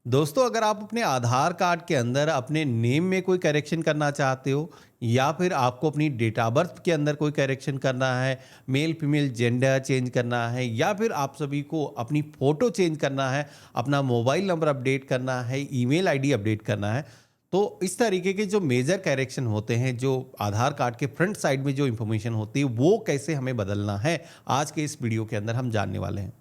दोस्तों, अगर आप अपने आधार कार्ड के अंदर अपने नेम में कोई करेक्शन करना चाहते हो या फिर आपको अपनी डेट ऑफ बर्थ के अंदर कोई करेक्शन करना है, मेल फीमेल जेंडर चेंज करना है या फिर आप सभी को अपनी फ़ोटो चेंज करना है, अपना मोबाइल नंबर अपडेट करना है, ईमेल आईडी अपडेट करना है, तो इस तरीके के जो मेजर करेक्शन होते हैं, जो आधार कार्ड के फ्रंट साइड में जो इन्फॉर्मेशन होती है, वो कैसे हमें बदलना है, आज के इस वीडियो के अंदर हम जानने वाले हैं।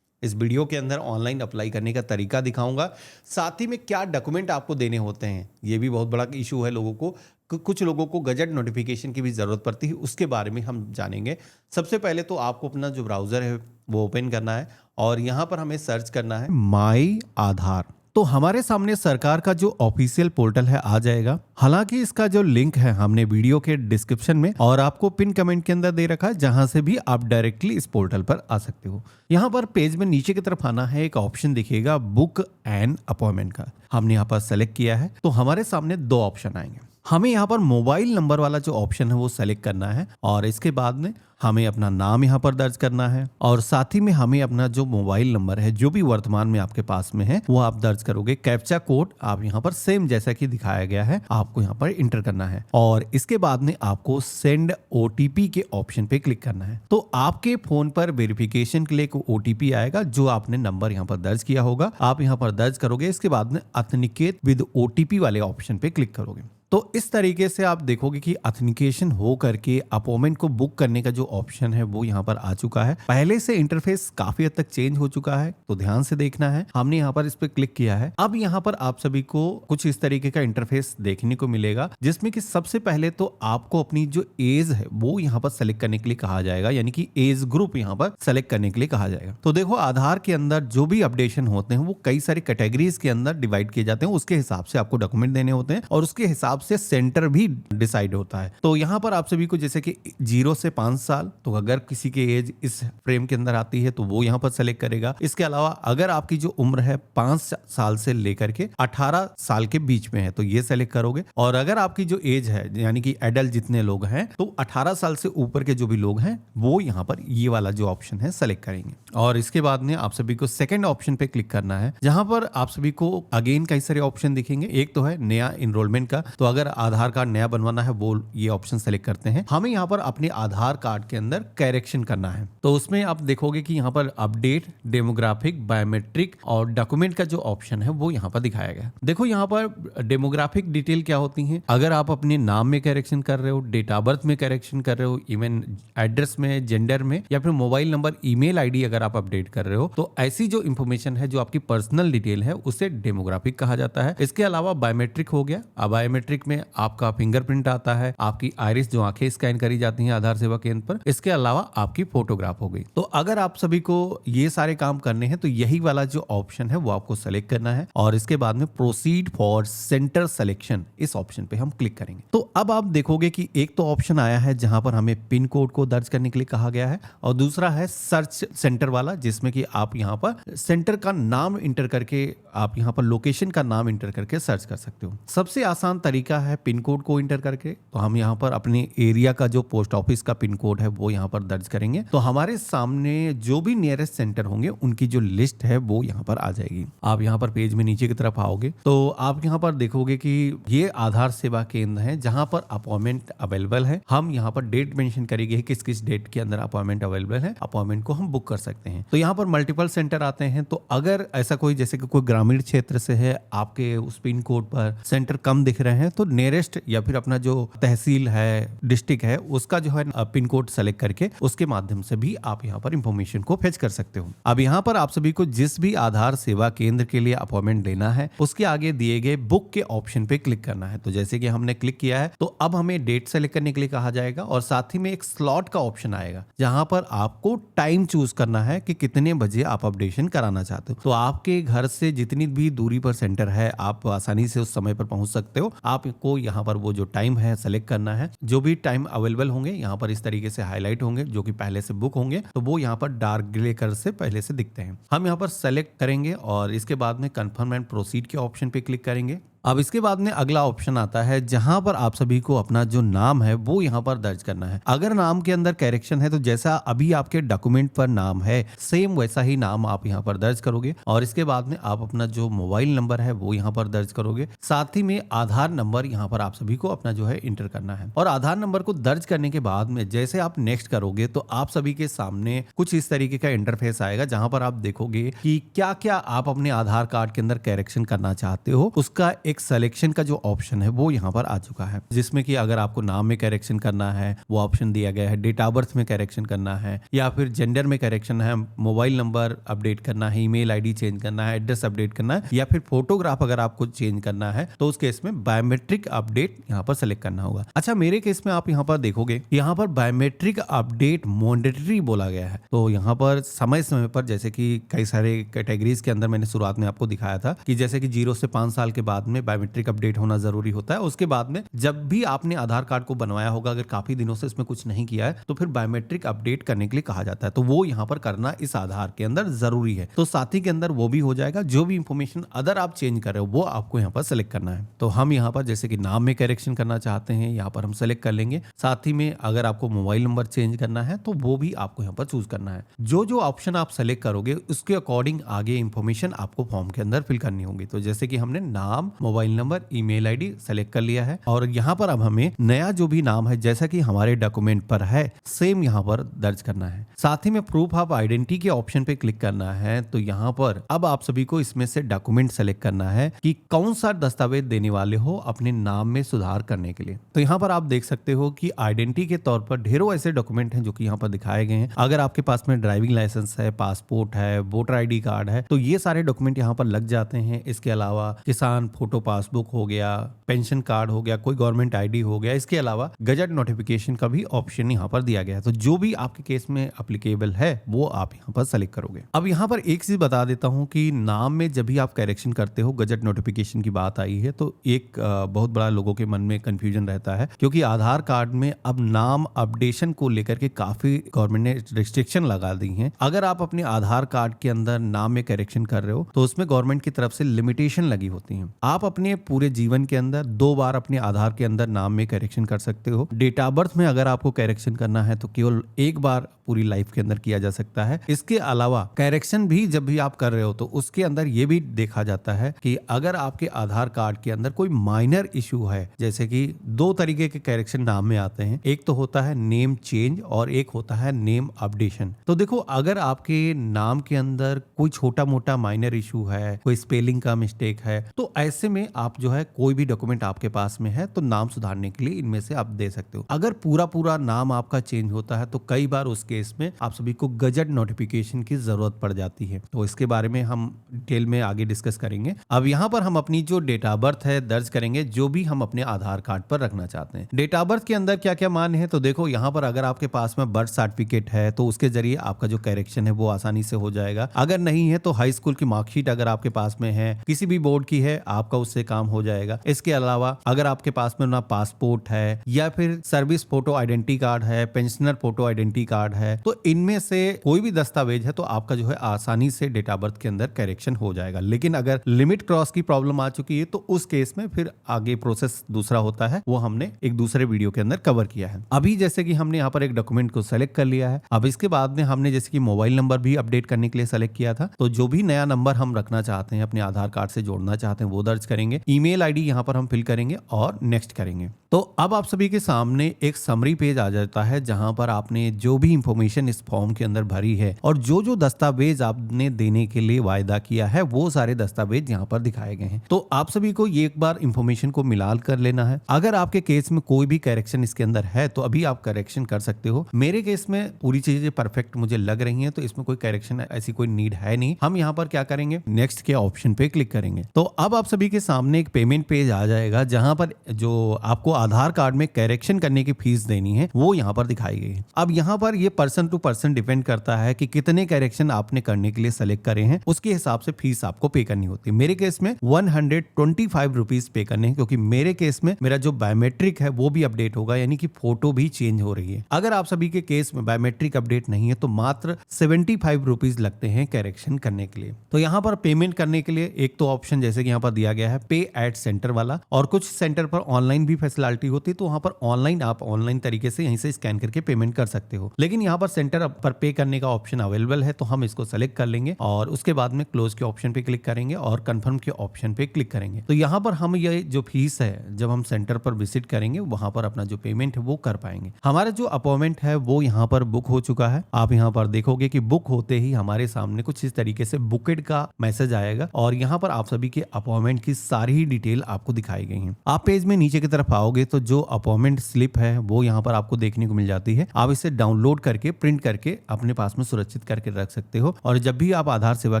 इस वीडियो के अंदर ऑनलाइन अप्लाई करने का तरीका दिखाऊंगा, साथ ही में क्या डॉक्यूमेंट आपको देने होते हैं। ये भी बहुत बड़ा इशू है लोगों को। कुछ लोगों को गजट नोटिफिकेशन की भी ज़रूरत पड़ती है, उसके बारे में हम जानेंगे। सबसे पहले तो आपको अपना जो ब्राउज़र है वो ओपन करना है और यहाँ पर हमें सर्च करना है माई आधार। तो हमारे सामने सरकार का जो ऑफिशियल पोर्टल है आ जाएगा। हालांकि इसका जो लिंक है हमने वीडियो के डिस्क्रिप्शन में और आपको पिन कमेंट के अंदर दे रखा है, जहां से भी आप डायरेक्टली इस पोर्टल पर आ सकते हो। यहाँ पर पेज में नीचे की तरफ आना है, एक ऑप्शन दिखेगा बुक एंड अपॉइंटमेंट का। हमने यहाँ पर सेलेक्ट किया है तो हमारे सामने दो ऑप्शन आएंगे। हमें यहाँ पर मोबाइल नंबर वाला जो ऑप्शन है वो सेलेक्ट करना है और इसके बाद में हमें अपना नाम यहाँ पर दर्ज करना है और साथ ही में हमें अपना जो मोबाइल नंबर है जो भी वर्तमान में आपके पास में है वो आप दर्ज करोगे। कैप्चा कोड आप यहाँ पर सेम जैसा कि दिखाया गया है आपको यहाँ पर इंटर करना है और इसके बाद में आपको सेंड ओटीपी के ऑप्शन पे क्लिक करना है। तो आपके फोन पर वेरिफिकेशन के लिए एक ओटीपी आएगा जो आपने नंबर यहाँ पर दर्ज किया होगा, आप यहाँ पर दर्ज करोगे। इसके बाद में ऑथेंटिकेट विद ओटीपी वाले ऑप्शन पे क्लिक करोगे। तो इस तरीके से आप देखोगे कि ऑथेंटिकेशन हो करके अपॉइंटमेंट को बुक करने का जो ऑप्शन है वो यहाँ पर आ चुका है। पहले से इंटरफेस काफी हद तक चेंज हो चुका है, तो ध्यान से देखना है। हमने यहाँ पर इस पे क्लिक किया है। अब यहाँ पर आप सभी को कुछ इस तरीके का इंटरफेस देखने को मिलेगा, जिसमें कि सबसे पहले तो आपको अपनी जो एज है वो यहाँ पर सेलेक्ट करने के लिए कहा जाएगा, यानी कि एज ग्रुप यहाँ पर सेलेक्ट करने के लिए कहा जाएगा। तो देखो, आधार के अंदर जो भी अपडेशन होते हैं वो कई सारी कैटेगरीज के अंदर डिवाइड किए जाते हैं। उसके हिसाब से आपको डॉक्यूमेंट देने होते हैं और उसके हिसाब से सेंटर भी डिसाइड होता है। तो यहाँ पर आप सभी को जैसे कि 0 से 5 साल, तो अगर किसी की एज इस फ्रेम के अंदर आती है तो वो यहाँ पर सेलेक्ट करेगा। इसके अलावा अगर आपकी जो उम्र है 5 साल से लेकर के 18 साल के बीच में है तो ये सेलेक्ट करोगे। और अगर आपकी जो एज है यानी कि एडल्ट जितने लोग हैं तो 18 साल से ऊपर के जो भी लोग हैं वो यहाँ पर ये वाला जो ऑप्शन है सेलेक्ट करेंगे। और इसके बाद में आप सभी को सेकेंड ऑप्शन पे क्लिक करना है, जहां पर आप सभी को अगेन कई सारे ऑप्शन दिखेंगे। एक तो है नया इनरोलमेंट का, तो अगर आधार कार्ड नया बनवाना है वो ये ऑप्शन सेलेक्ट करते हैं। हमें यहाँ पर अपने आधार कार्ड के अंदर करेक्शन करना है, तो उसमें आप देखोगे कि यहाँ पर अपडेट, डेमोग्राफिक, बायोमेट्रिक और डॉक्यूमेंट का जो ऑप्शन है वो यहाँ पर दिखाया गया। देखो, यहाँ पर डेमोग्राफिक डिटेल क्या होती है। अगर आप अपने नाम में करेक्शन कर रहे हो, डेट ऑफ बर्थ में करेक्शन कर रहे हो, इवन एड्रेस में, जेंडर में या फिर मोबाइल नंबर, ईमेल आईडी अगर आप अपडेट कर रहे हो, तो ऐसी जो इंफॉर्मेशन है जो आपकी पर्सनल डिटेल है उसे डेमोग्राफिक कहा जाता है। इसके अलावा बायोमेट्रिक हो गया। अब बायोमेट्रिक में आपका फिंगरप्रिंट आता है, आपकी आइरिस जो आंखें स्कैन करी जाती हैं आधार सेवा केंद्र पर। इसके अलावा आपकी फोटोग्राफ हो गई। तो अगर आप सभी को ये सारे काम करने हैं तो यही वाला जो ऑप्शन है वो आपको सेलेक्ट करना है और इसके बाद में प्रोसीड फॉर सेंटर सिलेक्शन, इस ऑप्शन पे हम क्लिक करेंगे। तो अब आप देखोगे कि एक तो ऑप्शन आया है जहां पर हमें पिन कोड को दर्ज करने के लिए कहा गया है और दूसरा है सर्च सेंटर वाला, जिसमें कि आप यहाँ पर सेंटर का नाम इंटर करके, आप यहाँ पर लोकेशन का नाम इंटर करके सर्च कर सकते हो। सबसे आसान तरीका है पिन कोड को इंटर करके। तो हम यहाँ पर अपने एरिया का जो पोस्ट ऑफिस का पिन कोड है वो यहाँ पर दर्ज करेंगे, तो हमारे सामने जो भी नियरेस्ट सेंटर होंगे उनकी जो लिस्ट है वो यहाँ पर आ जाएगी। आप यहाँ पर पेज में नीचे की तरफ आओगे तो आप यहाँ पर देखोगे कि ये आधार सेवा केंद्र है जहाँ पर अपॉइंटमेंट अवेलेबल है। हम यहाँ पर डेट मेंशन करेंगे किस किस डेट के अंदर अपॉइंटमेंट अवेलेबल है, अपॉइंटमेंट को हम बुक कर सकते हैं। तो यहाँ पर मल्टीपल सेंटर आते हैं। तो अगर ऐसा कोई, जैसे कि कोई ग्रामीण क्षेत्र से है, आपके उस पिन कोड पर सेंटर कम दिख रहे हैं, तो नियरेस्ट या फिर अपना जो तहसील है, डिस्ट्रिक्ट है, उसका जो है पिन कोड सेलेक्ट करके उसके माध्यम से भी आप यहाँ पर इंफॉर्मेशन को फेच कर सकते हो। अब यहाँ पर आप सभी को जिस भी आधार सेवा केंद्र के लिए अपॉइंटमेंट लेना है उसके आगे दिए गए बुक के ऑप्शन पे क्लिक करना है। तो जैसे कि हमने क्लिक किया है तो अब हमें डेट सेलेक्ट करने के लिए कहा जाएगा और साथ ही में एक स्लॉट का ऑप्शन आएगा जहां पर आपको टाइम चूज करना है कि कितने बजे आप अपडेशन कराना चाहते हो। तो आपके घर से जितनी भी दूरी पर सेंटर है आप आसानी से उस समय पर पहुंच सकते हो। आपको यहाँ पर वो जो टाइम है सेलेक्ट करना है। जो भी टाइम अवेलेबल होंगे यहाँ पर इस तरीके से हाईलाइट होंगे, जो कि पहले से बुक होंगे तो वो यहाँ पर डार्क ग्रे कलर से पहले से दिखते हैं। हम यहाँ पर सेलेक्ट करेंगे और इसके बाद में कंफर्म एंड प्रोसीड के ऑप्शन पे क्लिक करेंगे। अब इसके बाद में अगला ऑप्शन आता है जहां पर आप सभी को अपना जो नाम है वो यहाँ पर दर्ज करना है। अगर नाम के अंदर करेक्शन है तो जैसा अभी आपके डॉक्यूमेंट पर नाम है सेम वैसा ही नाम आप यहाँ पर दर्ज करोगे और इसके बाद में आप अपना जो मोबाइल नंबर है वो यहाँ पर दर्ज करोगे। साथ ही में आधार नंबर यहाँ पर आप सभी को अपना जो है इंटर करना है और आधार नंबर को दर्ज करने के बाद में जैसे आप नेक्स्ट करोगे तो आप सभी के सामने कुछ इस तरीके का इंटरफेस आएगा जहां पर आप देखोगे कि क्या क्या आप अपने आधार कार्ड के अंदर करेक्शन करना चाहते हो। उसका एक सिलेक्शन का जो ऑप्शन है वो यहाँ पर आ चुका है, जिसमें कि अगर आपको नाम में करेक्शन करना है वो ऑप्शन दिया गया है, डेट ऑफ बर्थ में करेक्शन करना है या फिर जेंडर में करेक्शन है, मोबाइल नंबर अपडेट करना है, ईमेल आईडी चेंज करना है, एड्रेस अपडेट करना है या फिर फोटोग्राफ अगर आपको चेंज करना है तो उस केस में बायोमेट्रिक अपडेट यहाँ पर सेलेक्ट करना होगा। अच्छा, मेरे केस में आप यहाँ पर देखोगे यहाँ पर बायोमेट्रिक अपडेट मैंडेटरी बोला गया है। तो यहाँ पर समय समय पर जैसे कि कई सारे कैटेगरीज के अंदर मैंने शुरुआत में आपको दिखाया था कि जैसे कि 0 से 5 साल के बाद में बायोमेट्रिक अपडेट होना जरूरी होता है। उसके बाद में जब भी आपने आधार कार्ड को बनवाया होगा, अगर काफी दिनों से इसमें कुछ नहीं किया है तो फिर बायोमेट्रिक अपडेट करने के लिए कहा जाता है। तो वो यहाँ पर करना इस आधार के अंदर जरूरी है। तो साथी के अंदर वो भी हो जाएगा। जो भी इंफॉर्मेशन अदर आप चेंज कर रहे हो वो आपको यहाँ पर सेलेक्ट करना है। तो हम यहाँ पर जैसे कि नाम में करेक्शन करना चाहते हैं यहाँ पर हम सेलेक्ट कर लेंगे। साथ ही में अगर आपको मोबाइल नंबर चेंज करना है तो वो भी आपको यहाँ पर चूज करना है। जो जो ऑप्शन आप सेलेक्ट करोगे उसके अकॉर्डिंग आगे इंफॉर्मेशन आपको फॉर्म के अंदर फिल करनी होगी। तो जैसे कि हमने नाम, mobile number, email ID select कर लिया है और यहाँ पर अब हमें नया जो भी नाम है जैसा कि हमारे डॉक्यूमेंट पर है सेम यहाँ पर दर्ज करना है। साथ ही में प्रूफ ऑफ आइडेंटिटी के ऑप्शन पे क्लिक करना है। तो यहाँ पर अब आप सभी को इसमें से डॉक्यूमेंट सेलेक्ट करना है कि कौन सा दस्तावेज देने वाले हो अपने नाम में सुधार करने के लिए। तो यहाँ पर आप देख सकते हो कि आइडेंटिटी के तौर पर ढेरों ऐसे डॉक्यूमेंट हैं जो कि यहाँ पर दिखाए गए हैं। अगर आपके पास में ड्राइविंग लाइसेंस है, पासपोर्ट है, वोटर आईडी कार्ड है तो ये सारे डॉक्यूमेंट यहाँ पर लग जाते हैं। इसके अलावा किसान फोटो पासबुक हो गया, पेंशन कार्ड हो गया, कोई गवर्नमेंट आईडी हो गया। इसके अलावा गजट नोटिफिकेशन का भी ऑप्शन यहाँ पर दिया गया है। तो जो भी आपके केस में एप्लीकेबल है वो आप यहाँ पर सेलेक्ट करोगे। अब यहाँ पर एक चीज बता देता हूँ कि नाम में जब भी आप करेक्शन करते हो, गजट नोटिफिकेशन की बात आई है तो एक बहुत बड़ा लोगों के मन में कंफ्यूजन रहता है क्योंकि आधार कार्ड में अब नाम अपडेशन को लेकर के काफी गवर्नमेंट ने रिस्ट्रिक्शन लगा दी हैं। अगर आप अपने आधार कार्ड के अंदर नाम में करेक्शन कर रहे हो तो उसमें गवर्नमेंट की तरफ से लिमिटेशन लगी होती है। आप अपने पूरे जीवन के अंदर 2 बार अपने आधार के अंदर नाम में करेक्शन कर सकते हो। डेट ऑफ बर्थ में अगर आपको करेक्शन करना है तो केवल 1 बार पूरी लाइफ के अंदर किया जा सकता है। इसके अलावा करेक्शन भी जब भी आप कर रहे हो तो उसके अंदर ये भी देखा जाता है कि अगर आपके आधार कार्ड के अंदर कोई माइनर इशू है, जैसे कि 2 तरीके के करेक्शन नाम में आते हैं, एक तो होता है नेम चेंज और एक होता है नेम अपडेशन। तो देखो, अगर आपके नाम के अंदर कोई छोटा मोटा माइनर इशू है, कोई स्पेलिंग का मिस्टेक है तो ऐसे में आप जो है कोई भी डॉक्यूमेंट आपके पास में है तो नाम सुधारने के लिए इनमें से आप दे सकते हो। अगर पूरा पूरा नाम आपका चेंज होता है तो कई बार उस केस में आप सभी को गजट नोटिफिकेशन की जरूरत पड़ जाती है। तो इसके बारे में हम डिटेल में आगे डिस्कस करेंगे। अब यहाँ पर हम अपनी जो डेट ऑफ बर्थ है दर्ज करेंगे, जो भी हम अपने आधार कार्ड पर रखना चाहते हैं। डेट ऑफ बर्थ के अंदर क्या क्या मान है तो देखो, यहाँ पर अगर आपके पास में बर्थ सर्टिफिकेट है तो उसके जरिए आपका जो करेक्शन है वो आसानी से हो जाएगा। अगर नहीं है तो हाई स्कूल की मार्कशीट अगर आपके पास में है, किसी भी बोर्ड की है, आपका उससे काम हो जाएगा। इसके अलावा अगर आपके पास में ना पासपोर्ट है या फिर सर्विस फोटो आइडेंटिटी कार्ड है, पेंशनर फोटो आइडेंटिटी कार्ड है, तो इनमें से कोई भी दस्तावेज है तो आपका जो है आसानी से डेट ऑफ बर्थ के अंदर करेक्शन हो जाएगा। लेकिन अगर लिमिट क्रॉस की प्रॉब्लम आ चुकी है तो उस केस में फिर आगे प्रोसेस दूसरा होता है, वो हमने एक दूसरे वीडियो के अंदर कवर किया है। अभी जैसे कि हमने यहाँ पर एक डॉक्यूमेंट को सेलेक्ट कर लिया है। अब इसके बाद में हमने जैसे कि मोबाइल नंबर भी अपडेट करने के लिए सेलेक्ट किया था, तो जो भी नया नंबर हम रखना चाहते हैं, अपने आधार कार्ड से जोड़ना चाहते हैं, वो दर्ज करेंगे। ईमेल आईडी यहाँ पर हम फिल करेंगे और नेक्स्ट करेंगे। तो अब आप सभी के सामने एक समरी पेज आ जाता है जहां पर आपने जो भी इंफॉर्मेशन इस फॉर्म के अंदर भरी है और जो जो दस्तावेज आपने देने के लिए वायदा किया है वो सारे दस्तावेज यहाँ पर दिखाए गए हैं। तो आप सभी को ये एक बार इंफॉर्मेशन को मिलाल कर लेना है। अगर आपके केस में कोई भी करेक्शन इसके अंदर है तो अभी आप करेक्शन कर सकते हो। मेरे केस में पूरी चीजें परफेक्ट मुझे लग रही हैं तो इसमें कोई करेक्शन ऐसी कोई नीड है नहीं। हम यहाँ पर क्या करेंगे, नेक्स्ट के ऑप्शन पे क्लिक करेंगे। तो अब आप सभी के सामने एक पेमेंट पेज आ जाएगा जहां पर जो आपको आधार कार्ड में करेक्शन करने की फीस देनी है वो यहाँ पर दिखाई गई है। अब यहाँ पर ये पर्सन टू पर्सन डिपेंड करता है कि कितने करेक्शन आपने करने के लिए सेलेक्ट करे हैं, उसके हिसाब से फीस आपको पे करनी होती है। मेरे केस में 125 रुपीज पे करने हैं, क्योंकि मेरे केस में मेरा जो बायोमेट्रिक है वो भी अपडेट होगा, यानी कि फोटो भी चेंज हो रही है। अगर आप सभी के केस में बायोमेट्रिक अपडेट नहीं है तो मात्र 75 रुपीज लगते हैं करेक्शन करने के लिए। तो यहाँ पर पेमेंट करने के लिए एक तो ऑप्शन जैसे कि यहाँ पर दिया गया है पे एट सेंटर वाला, और कुछ सेंटर पर ऑनलाइन भी फैसिलिटी होती है, तो वहां पर आप ऑनलाइन तरीके से यहीं से स्कैन करके पेमेंट कर सकते हो। लेकिन यहाँ पर सेंटर पर पे करने का ऑप्शन अवेलेबल है, तो हम इसको सेलेक्ट कर लेंगे और उसके बाद में क्लोज के ऑप्शन पे क्लिक करेंगे और कंफर्म के ऑप्शन पे क्लिक करेंगे। तो यहाँ पर हम ये जो फीस है जब हम सेंटर पर विजिट करेंगे वहां पर अपना जो पेमेंट है वो कर पाएंगे। हमारा जो अपॉइंटमेंट है वो यहाँ पर बुक हो चुका है। आप यहाँ पर देखोगे कि बुक होते ही हमारे सामने कुछ इस तरीके से बुकेड का मैसेज आएगा और यहाँ पर आप सभी के अपॉइंटमेंट की सारी ही डिटेल आपको दिखाई गई है। आप पेज में नीचे की तरफ आओगे तो जो अपॉइंटमेंट स्लिप है वो यहाँ पर आपको देखने को मिल जाती है। आप इसे डाउनलोड करके प्रिंट करके अपने पास में सुरक्षित करके रख सकते हो, और जब भी आप आधार सेवा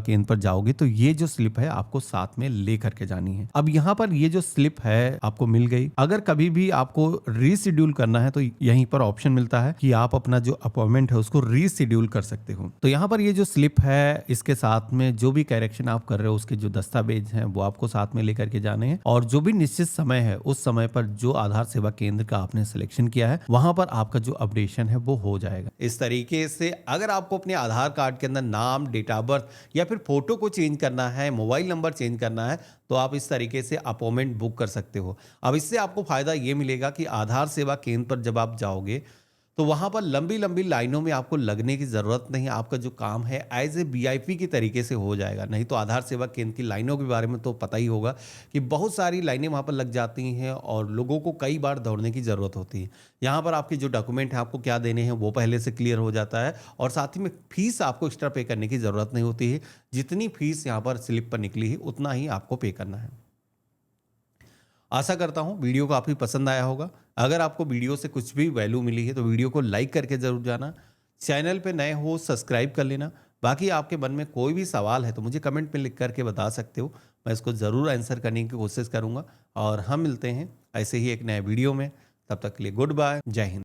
केंद्र पर जाओगे तो ये जो स्लिप है आपको साथ में ले करके जानी है। अब यहाँ पर ये जो स्लिप है आपको मिल गई। अगर कभी भी आपको रीशेड्यूल करना है तो यहीं पर ऑप्शन मिलता है कि आप अपना जो अपॉइंटमेंट है उसको रीशेड्यूल कर सकते हो। तो यहाँ पर ये जो स्लिप है इसके साथ में जो भी करेक्शन आप कर रहे हो उसके जो दस्तावेज हैं वो आपको साथ में लेकर के जाने हैं, और जो भी निश्चित समय है उस समय पर जो आधार सेवा केंद्र का आपने सिलेक्शन किया है वहां पर आपका जो अपडेशन है वो हो जाएगा। इस तरीके से अगर आपको अपने आधार कार्ड के अंदर नाम, डेट ऑफ बर्थ या फिर फोटो को चेंज करना है, मोबाइल नंबर चेंज करना है, तो आप इस तरीके से अपॉइंटमेंट बुक कर सकते हो। अब इससे आपको फायदा ये मिलेगा कि आधार सेवा केंद्र पर जब आप जाओगे तो वहां पर लंबी लंबी लाइनों में आपको लगने की जरूरत नहीं। आपका जो काम है एज ए वीआईपी की तरीके से हो जाएगा। नहीं तो आधार सेवा केंद्र की लाइनों के बारे में तो पता ही होगा कि बहुत सारी लाइनें वहां पर लग जाती हैं और लोगों को कई बार दौड़ने की जरूरत होती है। यहाँ पर आपके जो डॉक्यूमेंट है आपको क्या देने हैं वो पहले से क्लियर हो जाता है, और साथ ही में फीस आपको एक्स्ट्रा पे करने की जरूरत नहीं होती है। जितनी फीस यहाँ पर स्लिप पर निकली है उतना ही आपको पे करना है। आशा करता हूँ वीडियो को काफ़ी पसंद आया होगा। अगर आपको वीडियो से कुछ भी वैल्यू मिली है तो वीडियो को लाइक करके ज़रूर जाना। चैनल पे नए हो सब्सक्राइब कर लेना। बाकी आपके मन में कोई भी सवाल है तो मुझे कमेंट में लिख करके बता सकते हो, मैं इसको ज़रूर आंसर करने की कोशिश करूँगा। और हम मिलते हैं ऐसे ही एक नए वीडियो में। तब तक के लिए गुड बाय, जय हिंद।